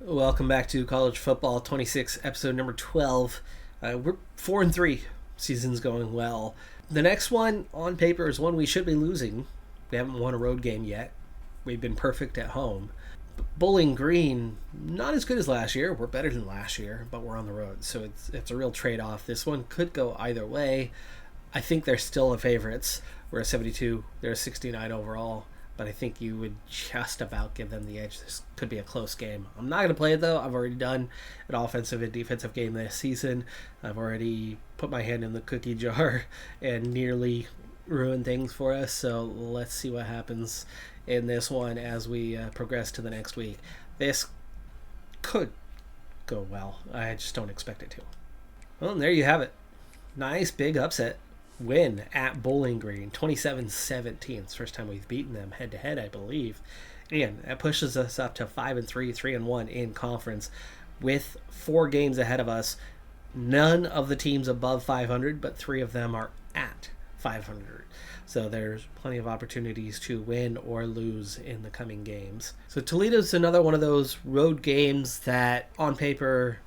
Welcome back to College Football 26, episode number 12. We're 4-3. Season's going well. The next one on paper is one we should be losing. We haven't won a road game yet. We've been perfect at home. Bowling Green, not as good as last year. We're better than last year, but we're on the road, so it's a real trade-off. This one could go either way. I think they're still the favorites. We're a 72. They're a 69 overall. But I think you would just about give them the edge. This could be a close game. I'm not going to play it, though. I've already done an offensive and defensive game this season. I've already put my hand in the cookie jar and nearly ruined things for us. So let's see what happens in this one as we progress to the next week. This could go well. I just don't expect it to. Well, and there you have it. Nice big upset win at Bowling Green, 27-17. It's the first time we've beaten them head-to-head, I believe. And that pushes us up to 5-3, 3-1 in conference with 4 games ahead of us. None of the teams above 500, but 3 of them are at 500. So there's plenty of opportunities to win or lose in the coming games. So Toledo's another one of those road games that on paper,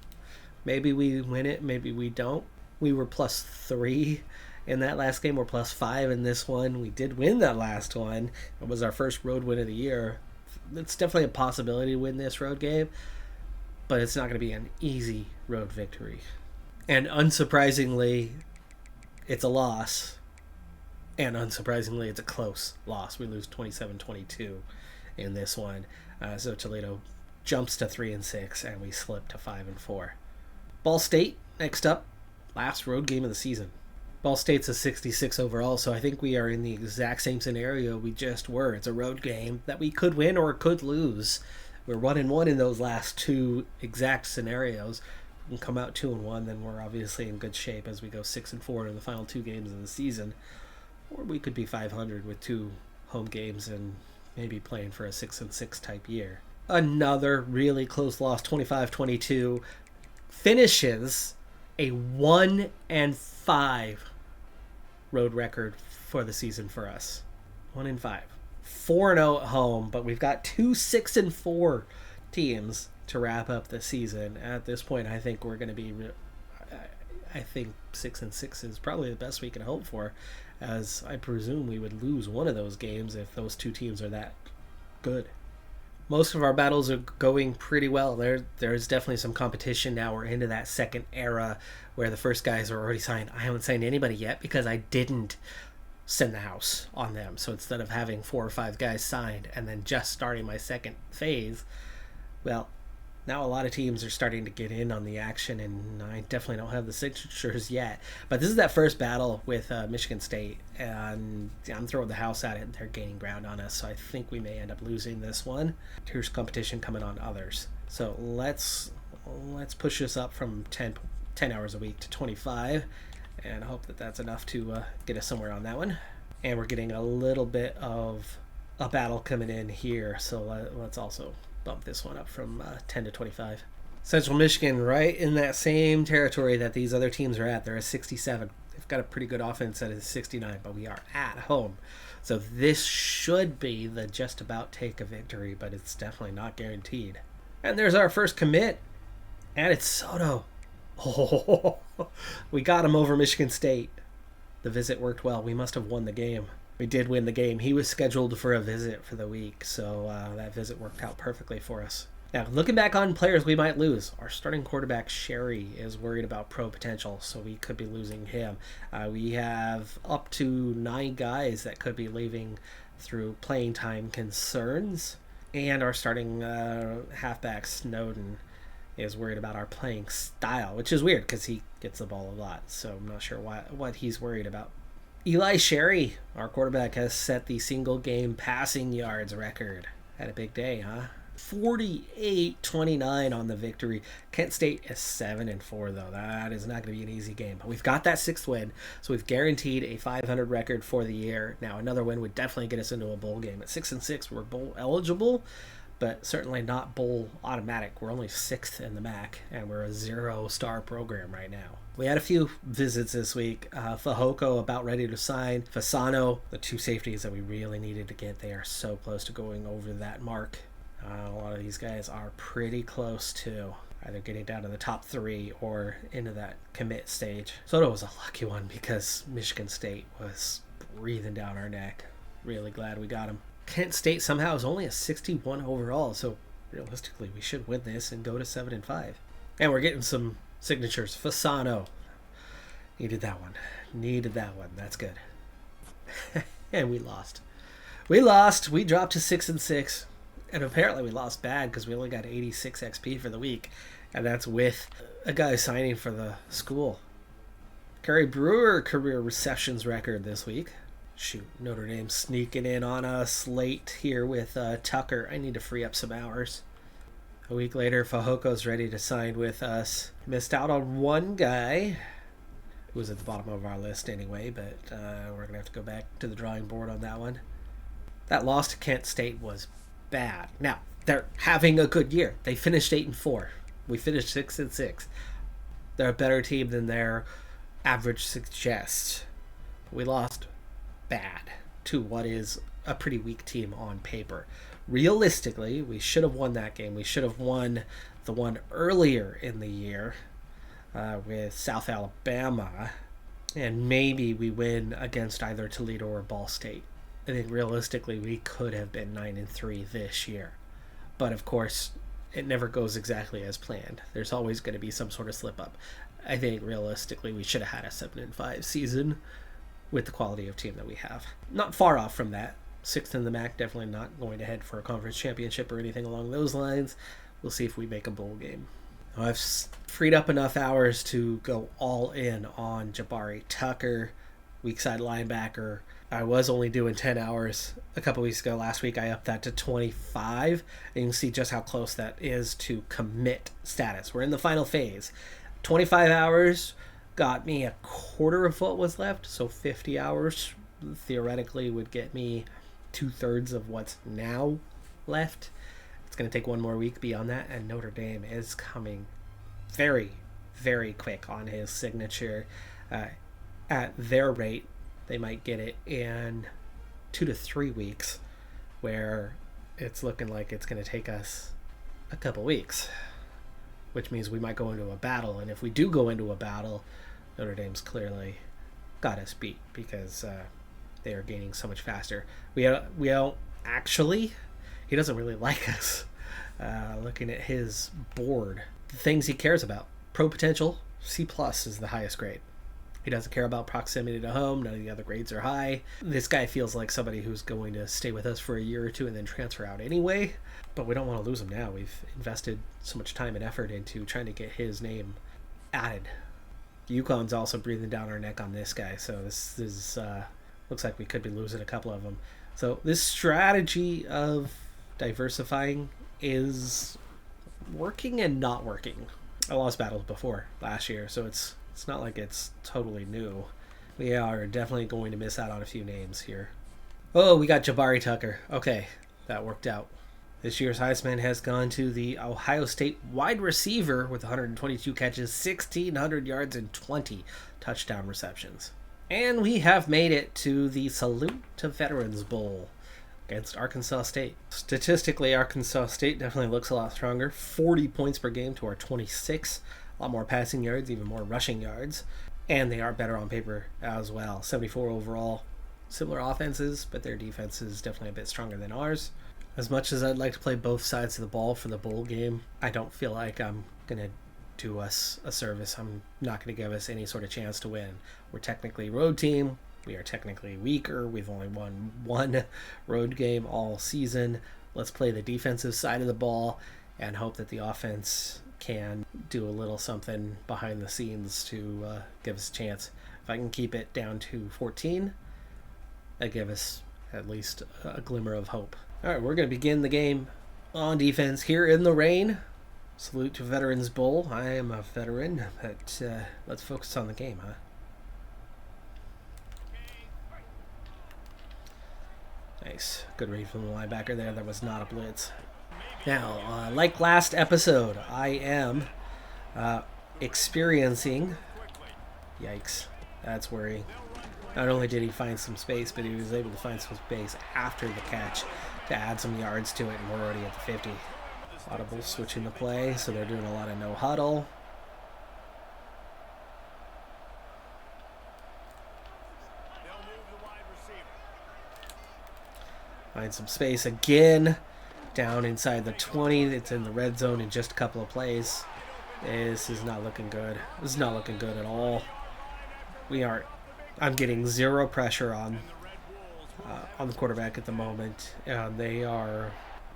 maybe we win it, maybe we don't. We were +3 in that last game. We're +5 in this one. We did win that last one. It was our first road win of the year. It's definitely a possibility to win this road game, but it's not going to be an easy road victory. And unsurprisingly, it's a loss. And unsurprisingly, it's a close loss. We lose 27-22 in this one. So Toledo jumps to 3-6, and we slip to 5-4. Ball State next up. Last road game of the season. Ball State's a 66 overall, so I think we are in the exact same scenario we just were. It's a road game that we could win or could lose. We're 1-1 in those last 2 exact scenarios. If we can come out 2-1, then we're obviously in good shape as we go 6-4 in the final 2 games of the season. Or we could be 500 with 2 home games and maybe playing for a 6-6 type year. Another really close loss, 25-22, finishes a 1-5 road record for the season for us. 1-5. 4-0 at home, but we've got 2 6-4 teams to wrap up the season. At this point, I think we're going to be. I think 6-6 is probably the best we can hope for, as I presume we would lose one of those games if those 2 teams are that good. Most of our battles are going pretty well. There's definitely some competition now. We're into that second era where the first guys are already signed. I haven't signed anybody yet because I didn't send the house on them. So instead of having 4 or 5 guys signed and then just starting my second phase, well, now a lot of teams are starting to get in on the action, and I definitely don't have the signatures yet. But this is that first battle with Michigan State, and I'm throwing the house at it, and they're gaining ground on us, so I think we may end up losing this one. Here's competition coming on others. So let's push this up from 10 hours a week to 25, and hope that that's enough to get us somewhere on that one. And we're getting a little bit of a battle coming in here, so let's also bump this one up from 10 to 25. Central Michigan, right in that same territory that these other teams are at. They're at 67. They've got a pretty good offense at 69, but we are at home. So this should be the just about take a victory, but it's definitely not guaranteed. And there's our first commit, and it's Soto. Oh, we got him over Michigan State. The visit worked well. We must have won the game. We did win the game. He was scheduled for a visit for the week, so that visit worked out perfectly for us. Now, looking back on players we might lose, our starting quarterback, Sherry, is worried about pro potential, so we could be losing him. We have up to 9 guys that could be leaving through playing time concerns, and our starting halfback, Snowden, is worried about our playing style, which is weird because he gets the ball a lot, so I'm not sure what he's worried about. Eli Sherry, our quarterback, has set the single-game passing yards record. Had a big day, huh? 48-29 on the victory. Kent State is 7-4, though. That is not going to be an easy game. But we've got that 6th win, so we've guaranteed a 500 record for the year. Now, another win would definitely get us into a bowl game. At 6-6, we're bowl eligible, but certainly not bowl automatic. We're only 6th in the MAC, and we're a 0-star program right now. We had a few visits this week. Fahoko about ready to sign. Fasano, the 2 safeties that we really needed to get. They are so close to going over that mark. A lot of these guys are pretty close to either getting down to the top 3 or into that commit stage. Soto was a lucky one because Michigan State was breathing down our neck. Really glad we got him. Kent State somehow is only a 61 overall, so realistically we should win this and go to 7-5. And we're getting some signatures. Fasano. Needed that one. That's good. And we lost. We dropped to 6-6. And apparently we lost bad because we only got 86 XP for the week. And that's with a guy signing for the school. Kerry Brewer career receptions record this week. Shoot, Notre Dame sneaking in on us late here with Tucker. I need to free up some hours. A week later, Fajoko's ready to sign with us. Missed out on one guy who was at the bottom of our list anyway, but we're going to have to go back to the drawing board on that one. That loss to Kent State was bad. Now, they're having a good year. They finished 8-4. We finished 6-6. They're a better team than their average suggests. We lost bad to what is a pretty weak team on paper. Realistically, we should have won that game. We should have won the one earlier in the year with South Alabama, and maybe we win against either Toledo or Ball State. I think realistically we could have been 9-3 this year, but of course it never goes exactly as planned. There's always going to be some sort of slip up. I think realistically we should have had a 7-5 season with the quality of team that we have. Not far off from that. 6th in the MAC, definitely not going to head for a conference championship or anything along those lines. We'll see if we make a bowl game. I've freed up enough hours to go all in on Jabari Tucker, weak side linebacker. I was only doing 10 hours a couple weeks ago. Last week I upped that to 25, and you can see just how close that is to commit status. We're in the final phase. 25 hours got me a quarter of what was left, so 50 hours theoretically would get me 2/3 of what's now left. It's going to take one more week beyond that, and Notre Dame is coming very, very quick on his signature. At their rate, they might get it in 2 to 3 weeks, where it's looking like it's going to take us a couple weeks, which means we might go into a battle. And if we do go into a battle, Notre Dame's clearly got us beat because they are gaining so much faster. We don't actually. He doesn't really like us. Looking at his board, the things he cares about: pro potential, C+ is the highest grade. He doesn't care about proximity to home. None of the other grades are high. This guy feels like somebody who's going to stay with us for a year or two and then transfer out anyway. But we don't want to lose him now. We've invested so much time and effort into trying to get his name added. UConn's also breathing down our neck on this guy. So this is looks like we could be losing a couple of them. So this strategy of diversifying is working and not working. I lost battles before last year, so it's not like it's totally new. We are definitely going to miss out on a few names here. Oh, we got Jabari Tucker. Okay, that worked out. This year's Heisman has gone to the Ohio State wide receiver with 122 catches, 1,600 yards, and 20 touchdown receptions. And we have made it to the Salute to Veterans Bowl against Arkansas State. Statistically, Arkansas State definitely looks a lot stronger. 40 points per game to our 26. A lot more passing yards, even more rushing yards. And they are better on paper as well. 74 overall. Similar offenses, but their defense is definitely a bit stronger than ours. As much as I'd like to play both sides of the ball for the bowl game, I don't feel like I'm going to do us a service. I'm not going to give us any sort of chance to win. We're technically a road team. We are technically weaker. We've only won one road game all season. Let's play the defensive side of the ball and hope that the offense can do a little something behind the scenes to give us a chance. If I can keep it down to 14, that give us at least a glimmer of hope. All right, we're going to begin the game on defense here in the rain. Salute to Veterans Bowl. I am a veteran, but let's focus on the game, huh? Nice. Good read from the linebacker there. That was not a blitz. Now, like last episode, I am experiencing... Yikes. That's worrying. Not only did he find some space, but he was able to find some space after the catch to add some yards to it, and we're already at the 50. Audible switching the play, so they're doing a lot of no huddle. Find some space again. Down inside the 20. It's in the red zone in just a couple of plays. This is not looking good. This is not looking good at all. I'm getting zero pressure on the quarterback at the moment. They are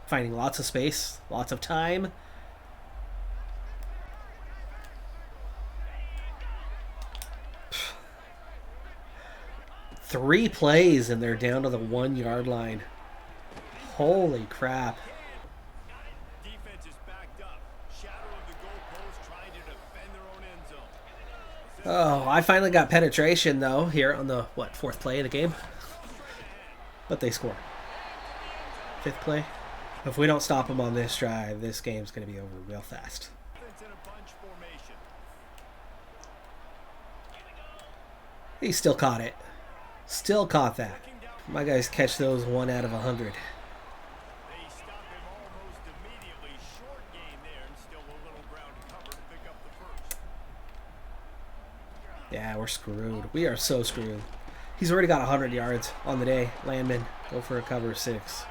finding lots of space, lots of time. Three plays and they're down to the 1 yard line. Holy crap. Oh, I finally got penetration, though, here on the, fourth play of the game? But they score. Fifth play. If we don't stop them on this drive, this game's going to be over real fast. He still caught it. Still caught that. My guys catch those 1 out of 100. Yeah, we're screwed. We are so screwed. He's already got 100 yards on the day. Landman, go for a cover 6.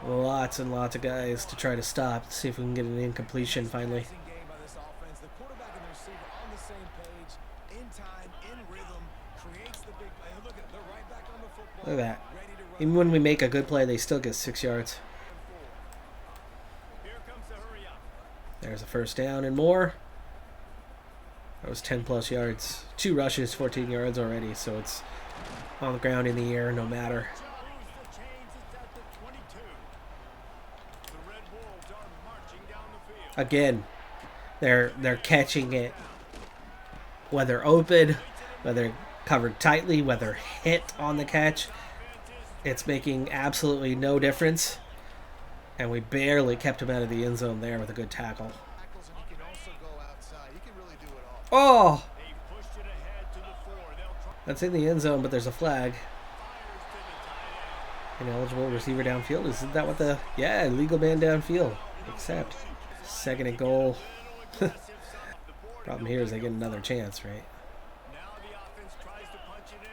Lots and lots of guys to try to stop. Let's see if we can get an incompletion finally. Look at that. Even when we make a good play, they still get 6 yards. There's a first down and more. That was 10 plus yards. 2 rushes, 14 yards already, so it's on the ground, in the air, no matter. Again, they're catching it, whether open, whether covered tightly, whether hit on the catch. It's making absolutely no difference. And we barely kept him out of the end zone there with a good tackle. Oh! That's in the end zone, but there's a flag. Ineligible receiver downfield. Isn't that what the... Yeah, illegal man downfield. Except. 2nd and goal. Problem here is they get another chance, right?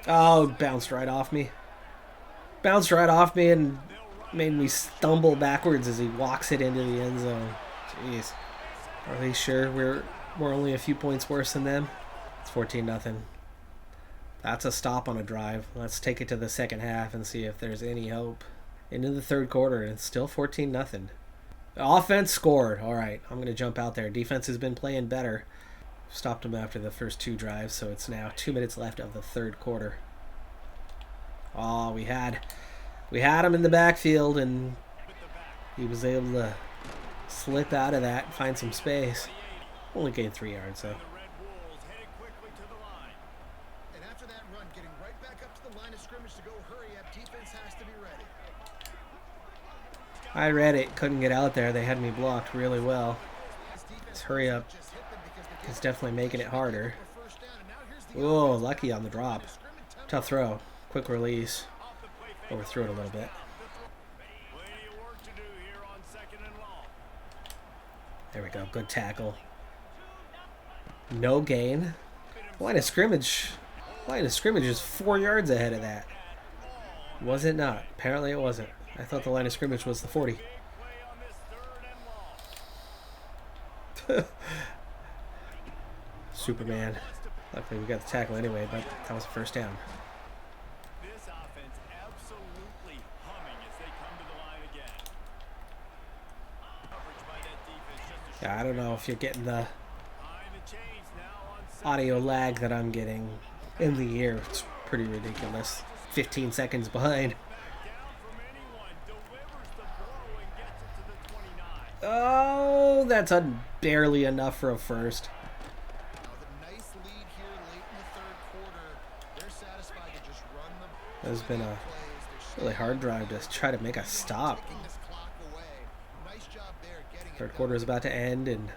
Oh, bounced right off me. Bounced right off me and made me stumble backwards as he walks it into the end zone. Jeez. Are they sure we're only a few points worse than them? It's 14-0. That's a stop on a drive. Let's take it to the second half and see if there's any hope. Into the third quarter, and it's still 14-0. The offense scored. All right, I'm going to jump out there. Defense has been playing better. Stopped them after the first 2 drives, so it's now 2 minutes left of the third quarter. Oh, we had him in the backfield, and he was able to slip out of that and find some space. Only gained 3 yards, though. I read it, couldn't get out there. They had me blocked really well. This hurry up is definitely making it harder. Oh, lucky on the drop. Tough throw. Quick release. Overthrew it a little bit. There we go. Good tackle. No gain. Line of scrimmage is 4 yards ahead of that. Was it not? Apparently it wasn't. I thought the line of scrimmage was the 40. Superman. Luckily we got the tackle anyway, but that was a first down. Yeah, I don't know if you're getting the audio lag that I'm getting in the ear. It's pretty ridiculous. 15 seconds behind. Oh, that's barely enough for a first. That's been a really hard drive to try to make a stop. Third quarter is about to end, and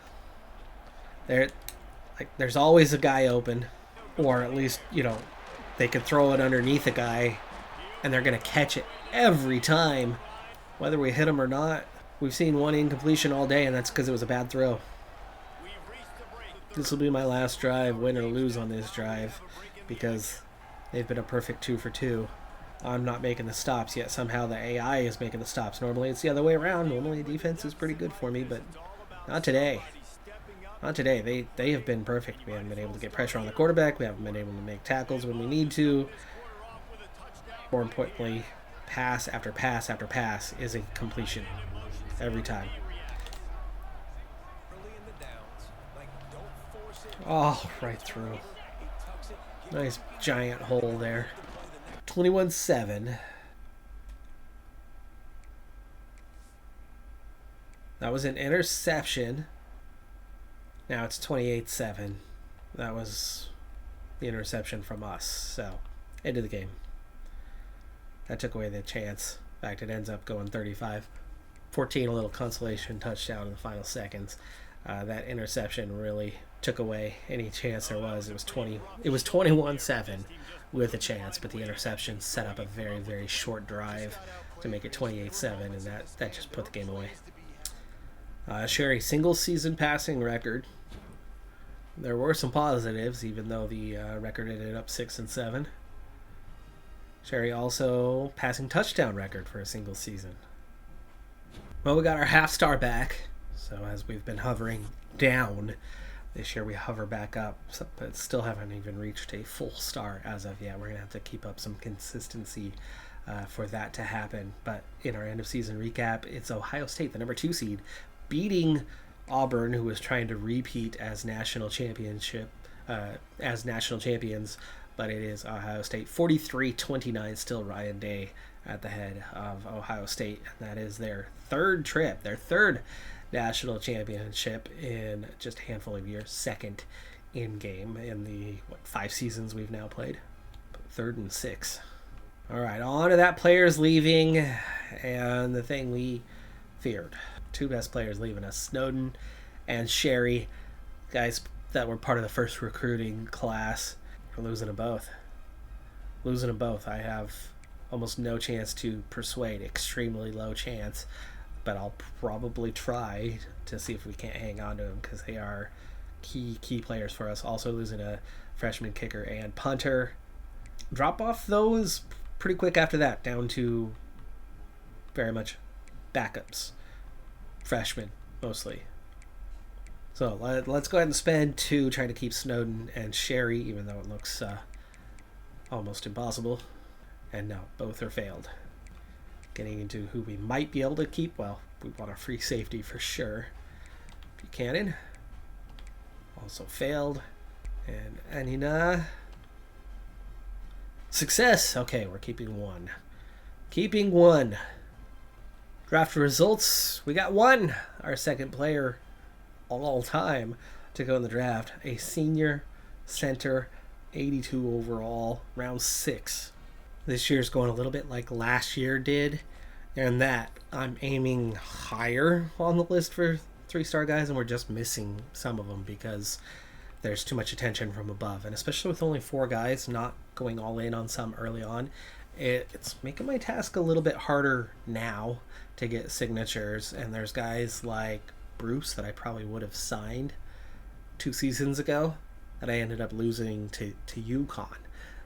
there's always a guy open, or at least, They could throw it underneath a guy, and they're going to catch it every time, whether we hit them or not. We've seen one incompletion all day, and that's because it was a bad throw. This will be my last drive, win or lose on this drive, because they've been a perfect 2 for 2. I'm not making the stops, yet somehow the AI is making the stops. Normally it's the other way around. Normally defense is pretty good for me, but not today. Not today. They have been perfect. We haven't been able to get pressure on the quarterback. We haven't been able to make tackles when we need to. More importantly, pass after pass after pass is a completion every time. Oh, right through. Nice giant hole there. 21-7. That was an interception. Now it's 28-7. That was the interception from us. So, end of the game. That took away the chance. In fact, it ends up going 35-14, a little consolation touchdown in the final seconds. That interception really took away any chance there was. It was 21-7 with a chance, but the interception set up a very, very short drive to make it 28-7, and that just put the game away. Sherry, single season passing record. There were some positives, even though the record ended up 6-7. Sherry also passing touchdown record for a single season. Well, we got our half star back. So as we've been hovering down, this year we hover back up, but still haven't even reached a full star as of yet. We're going to have to keep up some consistency for that to happen. But in our end of season recap, it's Ohio State, the number 2 seed, beating Auburn, who was trying to repeat as national champions, but it is Ohio State 43-29, still Ryan Day at the head of Ohio State, and that is their third national championship in just a handful of years, second in game in the 5 seasons we've now played, 3rd and 6. All right, on to that players leaving, and the thing we feared. 2 best players leaving us, Snowden and Sherry, guys that were part of the first recruiting class. We're losing them both. I have almost no chance to persuade, extremely low chance, but I'll probably try to see if we can't hang on to them because they are key players for us. Also losing a freshman kicker and punter. Drop off those pretty quick after that, down to very much backups. Freshmen, mostly. So let's go ahead and spend 2 trying to keep Snowden and Sherry, even though it looks almost impossible. And no, both are failed. Getting into who we might be able to keep, well, we want a free safety for sure. Buchanan also failed. And Anina. Success! Okay, we're keeping 1. Keeping 1. Draft results. We got 1. Our second player all time to go in the draft. A senior center, 82 overall, round 6. This year's going a little bit like last year did, and that I'm aiming higher on the list for 3-star guys, and we're just missing some of them because there's too much attention from above, and especially with only 4 guys, not going all in on some early on, it's making my task a little bit harder now to get signatures. And there's guys like Bruce that I probably would have signed 2 seasons ago that I ended up losing to UConn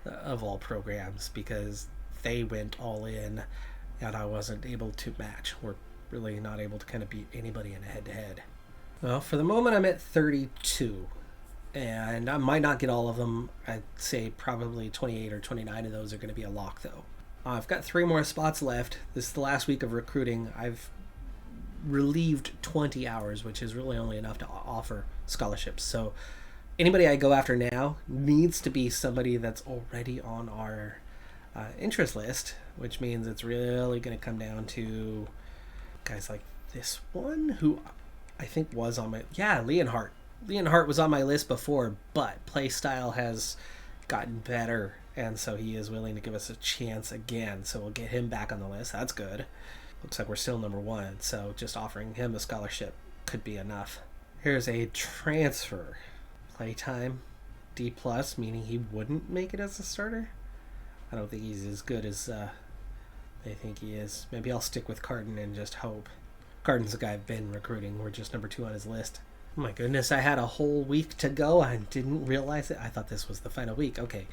of all programs because they went all in and I wasn't able to match. We're really not able to kind of beat anybody in a head-to-head. Well, for the moment I'm at 32 and I might not get all of them. I'd say probably 28 or 29 of those are going to be a lock though. I've got 3 more spots left. This is the last week of recruiting. I've relieved 20 hours, which is really only enough to offer scholarships. So anybody I go after now needs to be somebody that's already on our interest list, which means it's really going to come down to guys like this one who I think was on my... Yeah, Leonhardt. Leonhardt was on my list before, but play style has gotten better, and so he is willing to give us a chance again. So we'll get him back on the list. That's good. Looks like we're still number 1, so just offering him a scholarship could be enough. Here's a transfer. Playtime D+, meaning he wouldn't make it as a starter. I don't think he's as good as they think he is. Maybe I'll stick with Carton and just hope. Carton's the guy I've been recruiting. We're just number 2 on his list. Oh my goodness, I had a whole week to go. I didn't realize it. I thought this was the final week. Okay,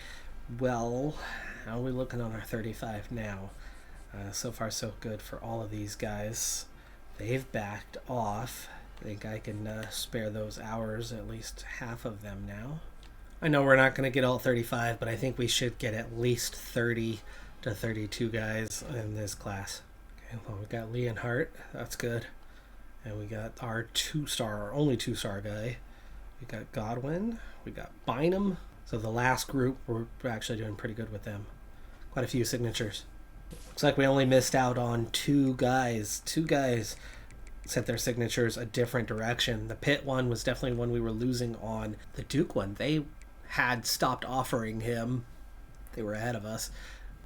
well, how are we looking on our 35 now? So far, so good for all of these guys. They've backed off. I think I can spare those hours, at least half of them now. I know we're not going to get all 35, but I think we should get at least 30 to 32 guys in this class. Okay, well, we got Leonhardt. That's good. And we got our only 2-star guy. We got Godwin. We got Bynum. So the last group, we're actually doing pretty good with them. Quite a few signatures. Looks like we only missed out on 2 guys. 2 guys sent their signatures a different direction. The Pitt one was definitely one we were losing on. The Duke one, they had stopped offering him. They were ahead of us.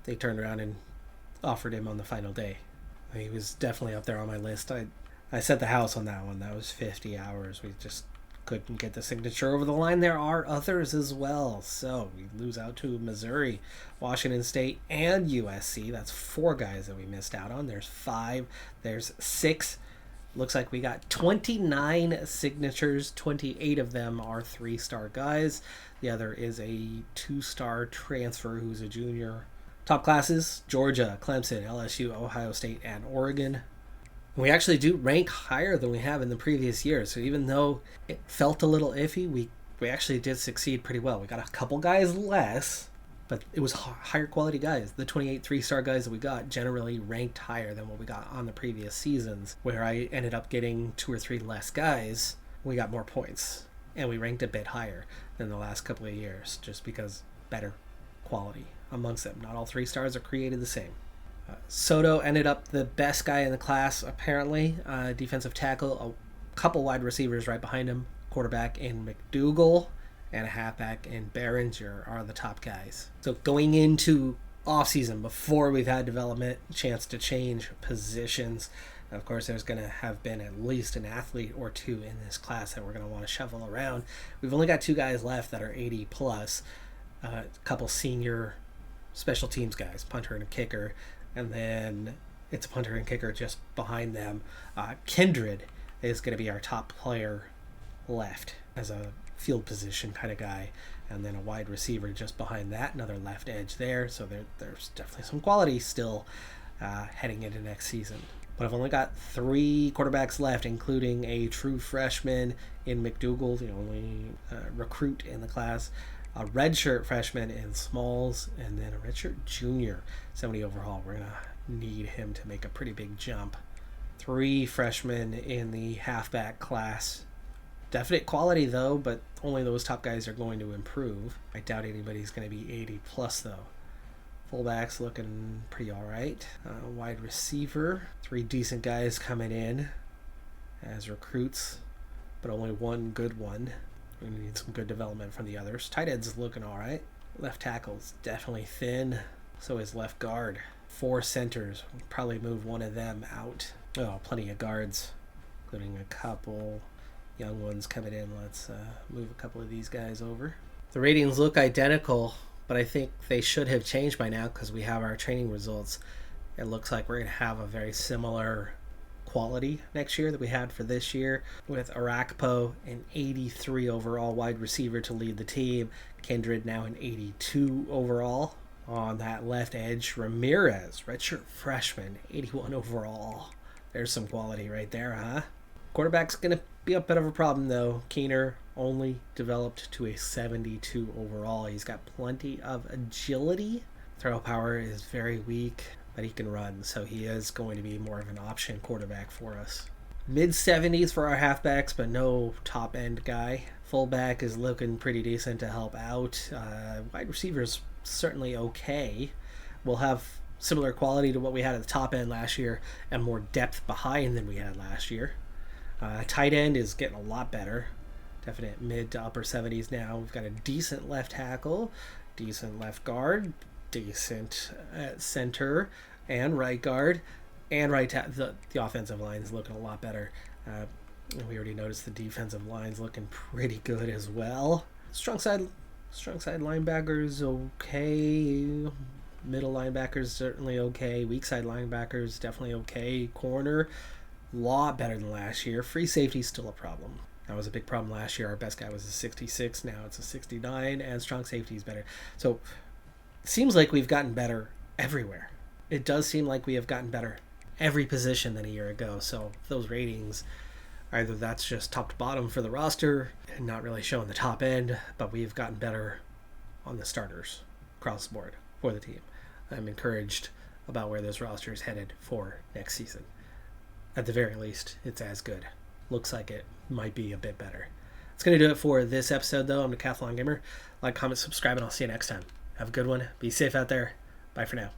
They turned around and offered him on the final day. He was definitely up there on my list. I set the house on that one. That was 50 hours. We just couldn't get the signature over the line. There are others as well. So we lose out to Missouri, Washington State, and USC. That's 4 guys that we missed out on. There's 5. There's 6. Looks like we got 29 signatures. 28 of them are 3-star guys. The other is a 2-star transfer who's a junior. Top classes, Georgia, Clemson, LSU, Ohio State, and Oregon. We actually do rank higher than we have in the previous year. So even though it felt a little iffy, we actually did succeed pretty well. We got a couple guys less, but it was higher quality guys. The 28 3-star guys that we got generally ranked higher than what we got on the previous seasons, where I ended up getting 2 or 3 less guys. We got more points, and we ranked a bit higher than the last couple of years, just because better quality amongst them. Not all 3 stars are created the same. Soto ended up the best guy in the class, apparently. Defensive tackle, a couple wide receivers right behind him, quarterback in McDougal, and a halfback in Behringer are the top guys. So going into offseason, before we've had development, chance to change positions, of course there's going to have been at least an athlete or 2 in this class that we're going to want to shuffle around. We've only got 2 guys left that are 80 plus, a couple senior special teams guys, punter and a kicker. And then it's a punter and kicker just behind them. Kindred is going to be our top player left as a field position kind of guy. And then a wide receiver just behind that, another left edge there. So there's definitely some quality still heading into next season. But I've only got 3 quarterbacks left, including a true freshman in McDougal, the only recruit in the class. A redshirt freshman in Smalls, and then a redshirt junior, 70 overall. We're going to need him to make a pretty big jump. 3 freshmen in the halfback class. Definite quality, though, but only those top guys are going to improve. I doubt anybody's going to be 80 plus, though. Fullbacks looking pretty all right. Wide receiver, 3 decent guys coming in as recruits, but only 1 good one. We need some good development from the others. Tight end's looking all right. Left tackle's definitely thin. So is left guard. 4 centers. We'll probably move one of them out. Oh, plenty of guards, including a couple young ones coming in. Let's move a couple of these guys over. The ratings look identical, but I think they should have changed by now because we have our training results. It looks like we're going to have a very similar quality next year that we had for this year, with Arakpo an 83 overall wide receiver to lead the team. Kindred now an 82 overall. On that left edge, Ramirez, redshirt freshman, 81 overall. There's some quality right there, huh? Quarterback's going to be a bit of a problem, though. Keener only developed to a 72 overall. He's got plenty of agility. Throw power is very weak, but he can run, so he is going to be more of an option quarterback for us. Mid-70s for our halfbacks, but no top-end guy. Fullback is looking pretty decent to help out. Wide receivers certainly okay. We'll have similar quality to what we had at the top end last year and more depth behind than we had last year. Tight end is getting a lot better. Definite mid to upper 70s now. We've got a decent left tackle, decent left guard, decent center and right guard, and the offensive line is looking a lot better. We already noticed the defensive line's looking pretty good as well. Strong side linebackers okay. Middle linebackers certainly okay. Weak side linebackers definitely okay. Corner, a lot better than last year. Free safety still a problem. That was a big problem last year. Our best guy was a 66. Now it's a 69, and strong safety is better. So it seems like we've gotten better everywhere. It does seem like we have gotten better every position than a year ago. So those ratings, either that's just top to bottom for the roster and not really showing the top end, but we've gotten better on the starters across the board for the team. I'm encouraged about where this roster is headed for next season. At the very least, it's as good. Looks like it might be a bit better. That's going to do it for this episode, though. I'm Decathlon Gamer. Like, comment, subscribe, and I'll see you next time. Have a good one. Be safe out there. Bye for now.